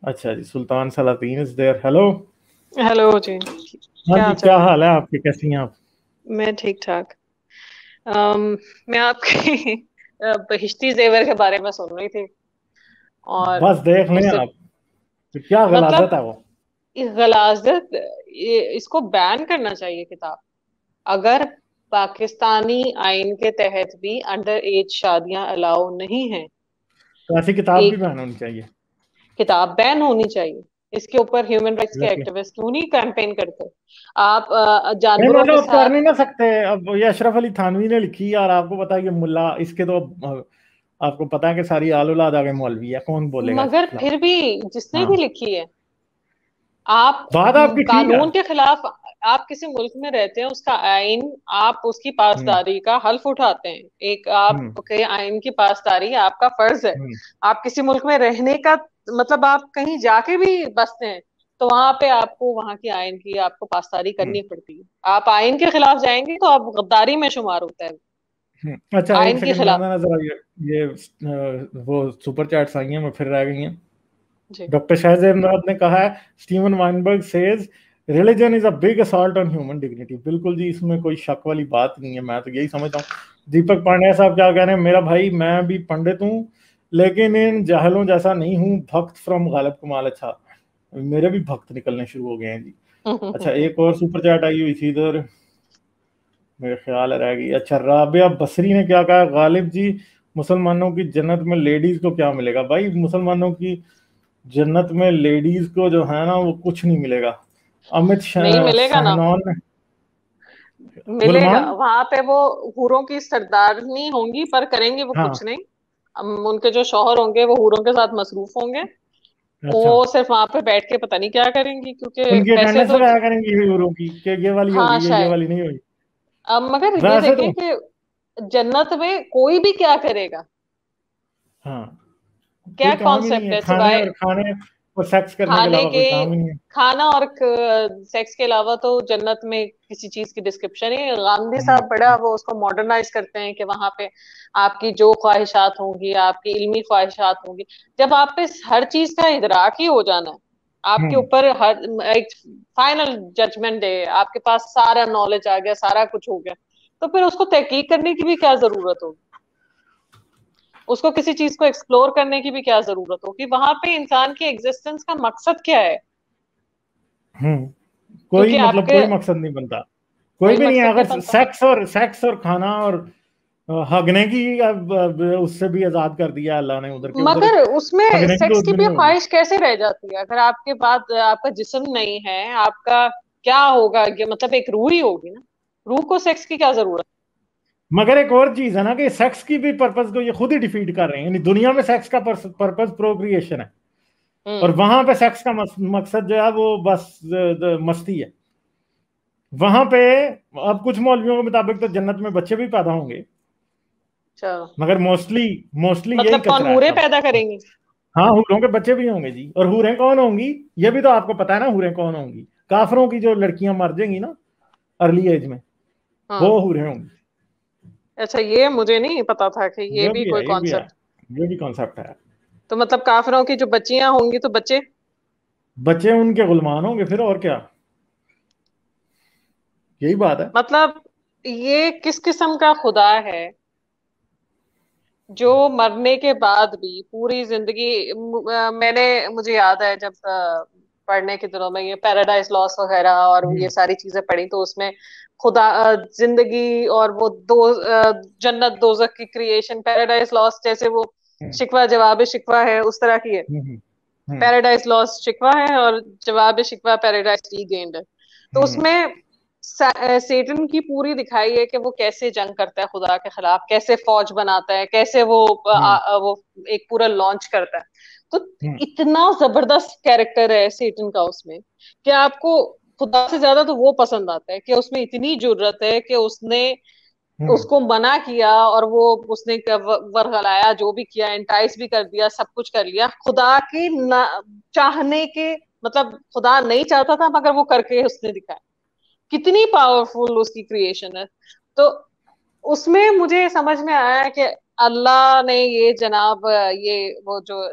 अच्छा जी, सुल्तान सलातीन is there. Hello. Hello जी। हाँ क्या जी, चल क्या रहा है? हाल है आपके, कैसी हैं आप? मैं ठीक ठाक। मैं आपके बहिश्ती जेवर के बारे में सुन रही थी। और बस देख लें उससे आप, कि क्या गलाजत मतलब है वो। गलाजत, इसको बैन करना चाहिए किताब। अगर पाकिस्तानी आइन के तहत भी अंडर एज शादियां अलाउ नहीं है, तो ऐसी किताब भी एक बैन होनी चाहिए। किताब बैन होनी चाहिए। इसके ऊपर ह्यूमन राइट्स के लेकिन एक्टिविस्ट क्यों नहीं कैंपेन करते? आप नहीं, जानवरों मतलब के अब कर साथ। नहीं ना सकते। अब ये अशरफ अली थानवी ने लिखी और आपको पता है कि मुल्ला इसके तो आपको पता है कि सारी आल औलाद आगे मौलवी है, कौन बोलेगा इसके मगर खिलाफ? फिर भी जिसने भी हाँ, लिखी है, आप बात आपकी ठीक है। कानून के खिलाफ, आप किसी मुल्क में रहते हैं, उसका आइन, आप उसकी हम्म। पासदारी का हल्फ उठाते हैं। एक हम्म। आपके आइन की पासदारी आपका फर्ज है। हम्म। आप किसी मुल्क में रहने का मतलब, आप कहीं जाके भी बसते हैं तो वहां पे आपको वहां की आइन की आपको पासदारी हम्म। करनी पड़ती है। आप आइन के खिलाफ जाएंगे तो आप गद्दारी में शुमार होता है। अच्छा, एक आइन के सेकंड खिलाफ। मानना जरा। ये वो सुपर चैट्स आई हैं, मैं फिर रह गई हैं। जी। डॉक्टर शाहजेब ने कहा है, Steven Weinberg says religion is a big assault on human dignity. बिल्कुल जी, इसमें कोई शक वाली बात नहीं है, मैं तो यही समझता हूँ। दीपक पांड्या साहब क्या कह रहे हैं? मेरा भाई, मैं भी पंडित हूँ लेकिन इन जाहलों जैसा नहीं हूँ। भक्त फ्रॉम गालिब कमाल। अच्छा, मेरे भी भक्त निकलने शुरू हो गए हैं जी। अच्छा, एक और सुपर चैट आई हुई थी इधर, मेरे ख्याल है रह गई। अच्छा, राबिया बसरी ने क्या कहा? गालिब जी, मुसलमानों की जन्नत में लेडीज को क्या मिलेगा? भाई, मुसलमानों की जन्नत में लेडीज को जो है ना, वो कुछ नहीं मिलेगा। अमित नहीं मिलेगा ना। सहनौन ने। मिलेगा गुलमान। वहां पे, वो हूरों की सरदारनी होंगी पर करेंगी वो हाँ। कुछ नहीं। उनके जो शौहर होंगे वो हूरों के साथ मसरूफ होंगे। अच्छा, वो सिर्फ वहां पे बैठ के पता नहीं क्या करेंगी, क्योंकि उनकी पैसे अटेंडेंस तो। लगाया करेंगी यूरो की, कि ये वाली हाँ होगी ये शायद। वाली नहीं होगी। अब मगर ये वैसे तो देखें कि जन्नत में कोई भी क्या करेगा, हाँ, क्या कोई काम ही नहीं कॉन्सेप्ट है, है सिवाय खाने और सेक्स करने के खाने अलावा के। कोई काम ही नहीं है। खाना और सेक्स के अलावा तो जन्नत में किसी चीज की डिस्क्रिप्शन ही। गांधी हम्म। साहब बड़ा वो उसको मॉडर्नाइज करते हैं कि वहां पे आपकी जो ख्वाहिशात होंगी, आपकी इल्मी ख्वाहिशात होंगी। जब आप पे हर चीज का इदराक ही हो जाना है, आपके हम्म। ऊपर हर एक फाइनल जजमेंट है, आपके पास सारा नॉलेज आ गया, सारा कुछ हो गया, तो फिर उसको तहकीक करने की भी क्या जरूरत होगी? उसको किसी चीज को एक्सप्लोर करने की भी क्या जरूरत होगी? वहां पे इंसान की एग्जिस्टेंस का मकसद क्या है? कोई क्योंकि मतलब आपके कोई मकसद नहीं बनता। कोई कोई भी नहीं है मकसद नहीं अगर बनता। सेक्स और खाना और हगने की अब उससे भी आजाद कर दिया अल्लाह ने, उधर के उधर मगर उसमें हगने की सेक्स तो की भी दुनिया होगी। ख्वाहिश कैसे रह जाती है? अगर आपके पास आपका जिस्म नहीं है, आपका क्या होगा? ये मतलब एक रूह ही होगी ना। रूह को सेक्स की क्या जरूरत? मगर एक और चीज है ना, कि सेक्स की भी पर्पस को ये खुद ही डिफीट कर रहे हैं। यानी दुनिया में सेक्स का पर्पस प्रोक्रिएशन है, और हम्म। वहां पे सेक्स का मकसद जो है वो बस मस्ती है। वहां पे अब कुछ मौलवियों के मुताबिक तो जन्नत में बच्चे भी पैदा होंगे, चलो। मगर मोस्टली मोस्टली यही मतलब कौन कचरा है हूरें सब। पैदा करेंगी? हाँ, हूरों के बच्चे भी होंगे जी। और हूरें कौन होंगी? ये भी तो आपको पता है ना, हूरें कौन होंगी? काफरों की जो लड़कियां मर जाएंगी ना अर्ली एज में, हाँ। वो हूरें होंगी। अच्छा, ये मुझे नहीं पता था कि ये ये भी भी कोई है, ये भी है, कॉन्सेप्ट। ये भी कॉन्सेप्ट है। तो मतलब काफिरों की जो बच्चियां होंगी तो बच्चे। बच्चे उनके गुलमान होंगे, फिर और क्या, यही बात है। मतलब ये किस किस्म का खुदा है जो मरने के बाद भी पूरी जिंदगी मुझे याद है जब पढ़ने के दिनों में ये पैराडाइज लॉस्ट वगैरह और ये हम्म। सारी चीजें पढ़ी, तो उसमें खुदा, जिंदगी और वो दो, जन्नत दोजख की क्रिएशन, पैराडाइज लॉस्ट जैसे वो हम्म। शिकवा जवाब शिकवा है उस तरह की है। हम्म। हम्म। पैराडाइज लॉस्ट शिकवा है और जवाब शिकवा पैराडाइज रीगेन्ड है। तो हम्म। उसमें सेटन की पूरी दिखाई है कि वो कैसे जंग करता है खुदा के खिलाफ, कैसे फौज बनाता है, कैसे वो हम्म। वो एक पूरा लॉन्च करता है। तो हम्म। इतना जबरदस्त कैरेक्टर है सेटन का उसमें कि आपको खुदा से ज्यादा तो वो पसंद आता है कि उसमें इतनी जुर्रत है कि उसने हम्म। उसको मना किया और वो उसने वरगलाया, जो भी किया, एंटाइस भी कर दिया, सब कुछ कर लिया खुदा की चाहने के। मतलब खुदा नहीं चाहता था मगर वो करके उसने दिखाया कितनी पावरफुल उसकी क्रिएशन है। तो उसमें मुझे समझ में आया कि अल्लाह ने ये जनाब, ये वो जो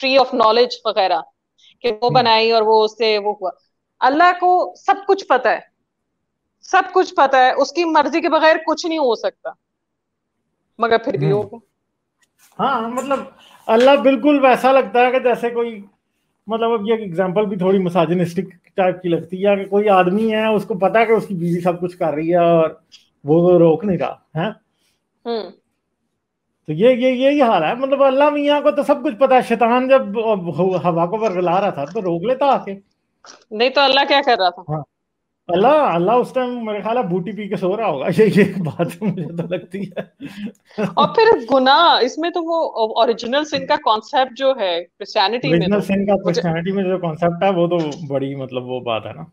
ट्री ऑफ नॉलेज वगैरह, कि वो बनाई और वो उससे वो हुआ। अल्लाह को सब कुछ पता है, सब कुछ पता है, उसकी मर्जी के बगैर कुछ नहीं हो सकता, मगर फिर भी हो गया। हाँ मतलब अल्लाह बिल्कुल वैसा लगता है कि जैसे कोई, मतलब अब ये एग्जांपल भी थोड़ी मिसोजिनिस्टिक टाइप की लगती है कि कोई आदमी है, उसको पता है कि उसकी बीवी सब कुछ कर रही है और वो तो रोक नहीं रहा है। तो ये यही हाल है। मतलब अल्लाह मियाँ को तो सब कुछ पता है। शैतान जब हवा को बरगला रहा था तो रोक लेता आके। नहीं तो अल्लाह क्या कर रहा था? हाँ, अल्लाह अल्लाह उस टाइम मेरे ख्याल है बूटी पी के सो रहा होगा। ये बात मुझे तो लगती है। और फिर गुनाह इसमें तो वो ओरिजिनल सिन का कॉन्सेप्ट जो है क्रिश्चियनिटी में, ओरिजिनल तो सिन का मुझे क्रिश्चियनिटी में जो कॉन्सेप्ट है वो तो बड़ी, मतलब वो बात है ना,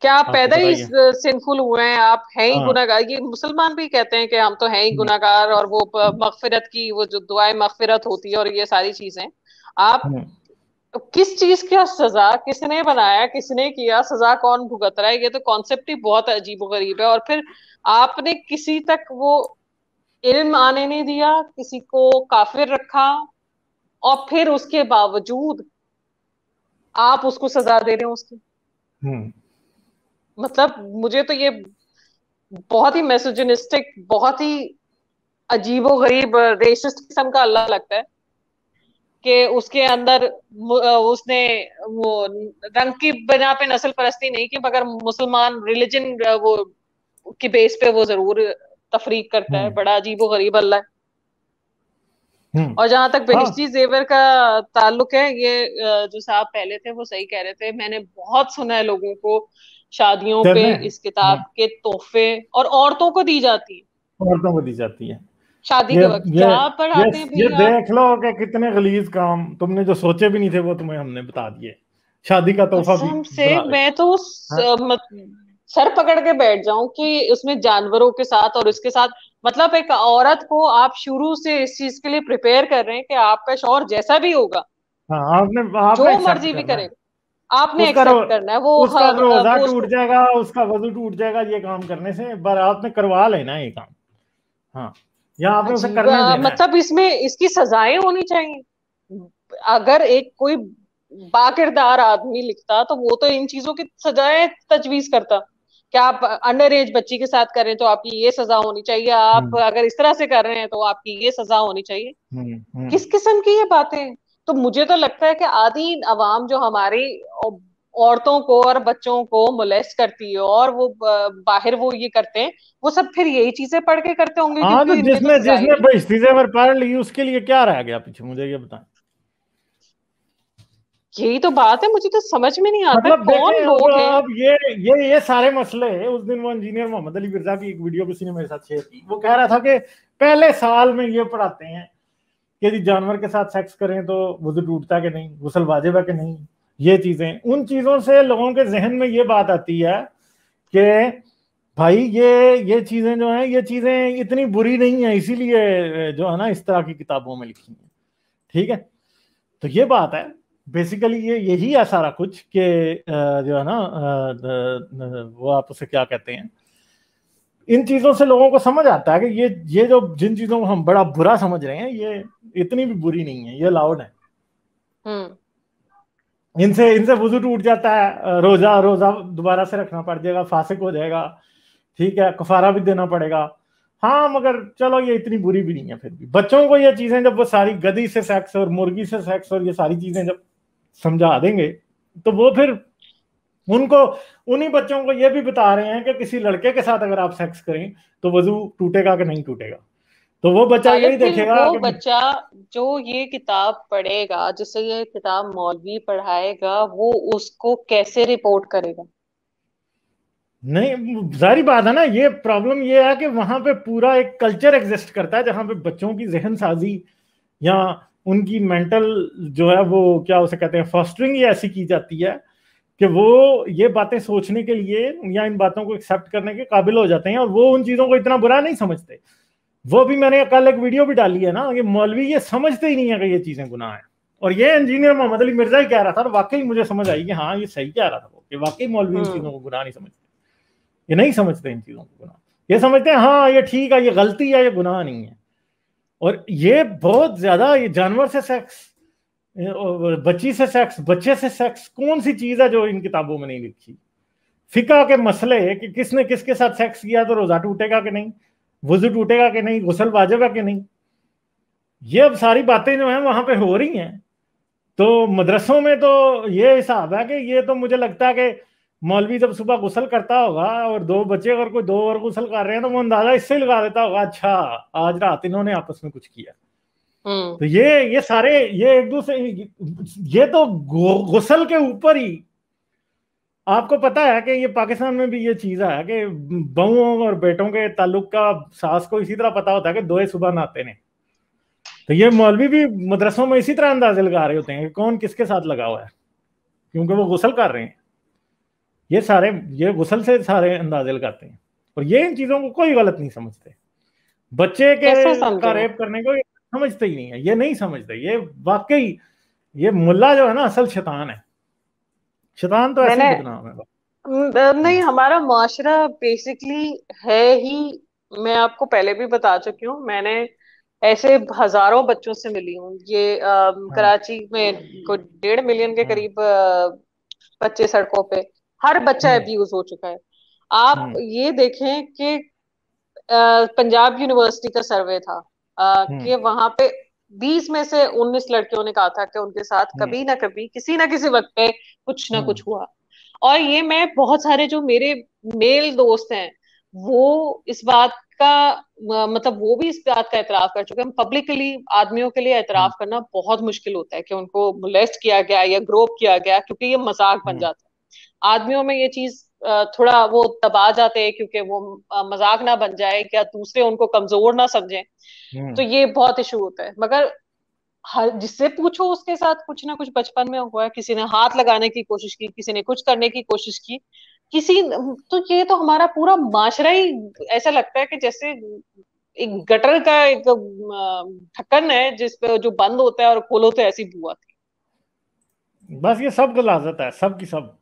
क्या आप आपको पैदा पता ही ही है। सिंफुल हुए हैं, आप हैं ही हाँ। गुनाहगार। ये मुसलमान भी कहते हैं कि हम तो हैं ही हम्म, गुनाहगार, और वो मगफिरत की वो जो दुआए मगफिरत होती है और ये सारी चीजें। आप हम्म, किस चीज का सजा किसने बनाया, किसने किया, सजा कौन भुगत रहा है, ये तो कॉन्सेप्ट ही बहुत अजीबोगरीब है। और फिर आपने किसी तक वो इल्म आने नहीं दिया, किसी को काफिर रखा, और फिर उसके बावजूद आप उसको सजा दे रहे हो उसकी। हम्म, मतलब मुझे तो ये बहुत ही मैसोजिनिस्टिक, बहुत ही अजीबो गरीब रेसिस्ट किस्म का अल्लाह लगता है, कि उसके अंदर उसने वो रंग की बिना पे नस्ल परस्ती नहीं की, मगर मुसलमान रिलीजन वो की बेस पे वो जरूर तफरीक करता है। हम्म, बड़ा अजीबो गरीब अल्लाह है। हम्म। और जहां तक हाँ, बहिश्ती जेवर का ताल्लुक है, ये जो साहब पहले थे वो सही कह रहे थे। मैंने बहुत सुना है लोगों को शादियों पे जैसे इस किताब के तोहफे, और औरतों को दी जाती है औरतों को दी जाती है। शादी ये के वक्त। ये क्या ये पढ़ाते हैं ये भाई आप? देख लो कि कितने गलीज काम तुमने जो सोचे भी नहीं थे वो तुम्हें हमने बता दिए। शादी का तोहफा भी कसम से बना मैं देते तो हैं। सर पकड़ के बैठ जाऊं कि उसमें जानवरों के साथ और इसके साथ, मतलब एक औरत को आप शुरू से इस चीज के लिए प्रिपेयर कर रहे हैं कि आपका शौहर जैसा भी होगा, हाँ, आपने आपने जो एक्सेप्ट मर्जी भी करना है। करेगा, आपने उसका रो, एक्सेप्ट करना है। वो उसका रोजा वो टूट उसको जाएगा, उसका वजू टूट जाएगा ये काम करने से, पर आपने करवा लेना है ये काम। हाँ, या आपने उसे अजीब करने देना है। मतलब इसमें इसकी सजाएं होनी चाहिए। अगर एक कोई बाकिरदार आदमी लिखता तो वो तो इन चीजों की सजाएं तजवीज करता। क्या आप अंडर एज बच्ची के साथ कर रहे हैं तो आपकी ये सजा होनी चाहिए, आप हम्म, अगर इस तरह से कर रहे हैं तो आपकी ये सजा होनी चाहिए। हम्म, किस किस्म की ये बातें? तो मुझे तो लगता है कि आधी अवाम जो हमारी औरतों को और बच्चों को मोलेस्ट करती है और वो बाहर वो ये करते हैं, वो सब फिर यही चीजें पढ़ के करते होंगे, हाँ, तो क्योंकि इनमें तो जिसने जिसने जाहिर बेइज्जती से पढ़ ली उसके लिए क्या रह गया पीछे, मुझे ये बताएं। यही तो बात है। मुझे तो समझ में नहीं आता मतलब कौन देखें, लोग हैं। अब ये सारे मसले, उस दिन वो इंजीनियर मोहम्मद अली मिर्जा की एक वीडियो किसी ने मेरे साथ शेयर की। वो कह रहा था कि पहले साल में ये पढ़ाते हैं कि यदि जानवर के साथ सेक्स करें तो वुज़ू टूटता है कि नहीं, गुस्ल वाजिब है कि नहीं। ये चीजें, उन चीजों से लोगों के जहन में ये बात आती है कि भाई ये चीजें जो हैं, ये चीजें इतनी बुरी नहीं है, इसीलिए जो है ना इस तरह की किताबों में लिखी है। ठीक है, तो ये बात है। बेसिकली ये यही है सारा कुछ कि जो है ना वो आप उसे क्या कहते हैं, इन चीजों से लोगों को समझ आता है कि ये जो जिन चीजों को हम बड़ा बुरा समझ रहे हैं ये इतनी भी बुरी नहीं है, ये लाउड है। हम्म। इनसे इनसे वुजू टूट जाता है, रोजा रोजा दोबारा से रखना पड़ जाएगा, फासिक हो जाएगा। ठीक है, कफारा भी देना पड़ेगा। हाँ, मगर चलो ये इतनी बुरी भी नहीं है। फिर भी बच्चों को ये चीजें जब वो सारी गधी से सेक्स और मुर्गी से सेक्स और ये सारी चीजें जब समझा देंगे तो वो फिर उनको, उन्हीं बच्चों को ये भी बता रहे हैं कि किसी लड़के के साथ अगर आप सेक्स करें तो वजू टूटेगा कि नहीं टूटेगा। तो वो बच्चा यही शायद फिर देखेगा वो कि बच्चा जो ये किताब पढ़ेगा, जिसे ये किताब मौलवी पढ़ाएगा, वो उसको कैसे रिपोर्ट करेगा? नहीं, जारी बात है ना, ये प्रॉब्लम ये है कि वहां पे पूरा एक कल्चर एग्जिस्ट करता है जहां पे बच्चों की जहन साजी या उनकी मेंटल जो है वो क्या उसे कहते हैं फॉस्टरिंग ही ऐसी की जाती है कि वो ये बातें सोचने के लिए या इन बातों को एक्सेप्ट करने के काबिल हो जाते हैं और वो उन चीजों को इतना बुरा नहीं समझते। वो भी मैंने कल एक वीडियो भी डाली है ना कि मौलवी ये समझते ही नहीं है कि ये चीजें गुनाह है। और ये इंजीनियर मोहम्मद अली मिर्जा ही कह रहा था, और वाकई मुझे समझ आई कि हाँ ये सही कह रहा था वो, कि वाकई मौलवी इन चीजों हम्म। को गुनाह नहीं समझते। ये नहीं समझते इन चीजों को गुनाह, ये समझते हैं हाँ ये ठीक है, ये गलती है, ये गुनाह नहीं है। और ये बहुत ज्यादा, ये जानवर से सेक्स बच्ची से सेक्स, बच्चे से सेक्स कौन सी चीज है जो इन किताबों में नहीं लिखी? फिका के मसले कि किसने किसके साथ सेक्स किया तो रोजा टूटेगा कि नहीं, वुजू टूटेगा कि नहीं, गुस्ल वाजिब है कि नहीं, ये अब सारी बातें जो है वहां पे हो रही हैं। तो मदरसों में तो ये हिसाब है कि ये तो मुझे लगता है कि मौलवी जब सुबह गुस्ल करता होगा और दो बच्चे अगर कोई दो और गुस्ल कर रहे हैं तो वो अंदाजा इससे ही लगा देता होगा, अच्छा आज रात इन्होंने आपस में कुछ किया। तो ये सारे ये एक दूसरे, ये तो गुस्ल के ऊपर ही आपको पता है कि ये पाकिस्तान में भी ये चीज है कि बहुओं और बेटों के ताल्लुक का सास को इसी तरह पता होता है कि दोए सुबह नहाते ने। तो ये मौलवी भी मदरसों में इसी तरह अंदाजे लगा रहे होते हैं कि कौन किसके साथ लगा हुआ है, क्योंकि वो गुस्ल कर रहे हैं। ये सारे ये गुस्ल से सारे अंदाजे लगाते हैं और ये इन चीजों को कोई गलत नहीं समझते। बच्चे के का रेप करने को समझते ही नहीं है, ये नहीं समझते। ये वाकई ये मुल्ला जो है ना असल शैतान है। शैतान तो ऐसे ही बदनाम है। नहीं, हमारा मुआशरा बेसिकली है ही। मैं आपको पहले भी बता चुकी हूँ, मैंने ऐसे हजारों बच्चों से मिली हूँ। ये कराची में को 1.5 मिलियन के करीब बच्चे सड़कों पे, हर बच्चा अब्यूज हो चुका है। आप ये देखें कि पंजाब यूनिवर्सिटी का सर्वे था कि वहां पे 20 में से 19 लड़कियों ने कहा था कि उनके साथ कभी ना कभी किसी ना किसी वक्त पे कुछ ना कुछ हुआ। और ये मैं बहुत सारे जो मेरे मेल दोस्त हैं वो इस बात का मतलब वो भी इस बात का एतराफ कर चुके हैं। पब्लिकली आदमियों के लिए एतराफ करना बहुत मुश्किल होता है कि उनको मोलेस्ट किया गया या ग्रोप किया गया, क्योंकि ये मजाक बन जाता है। आदमियों में ये चीज थोड़ा वो दबा जाते हैं क्योंकि वो मजाक ना बन जाए, क्या दूसरे उनको कमजोर ना समझें, तो ये बहुत इशू होता है। मगर हर जिससे पूछो उसके साथ कुछ ना कुछ बचपन में हुआ है। किसी ने हाथ लगाने की कोशिश की, किसी ने कुछ करने की कोशिश की, किसी तो ये तो हमारा पूरा माशरा ही ऐसा लगता है कि जैसे एक गटर का एक ढक्कन है जिसपे जो बंद होता है और खोलो तो ऐसी बुआ थी। बस ये सब गलाजत है, सब की सब।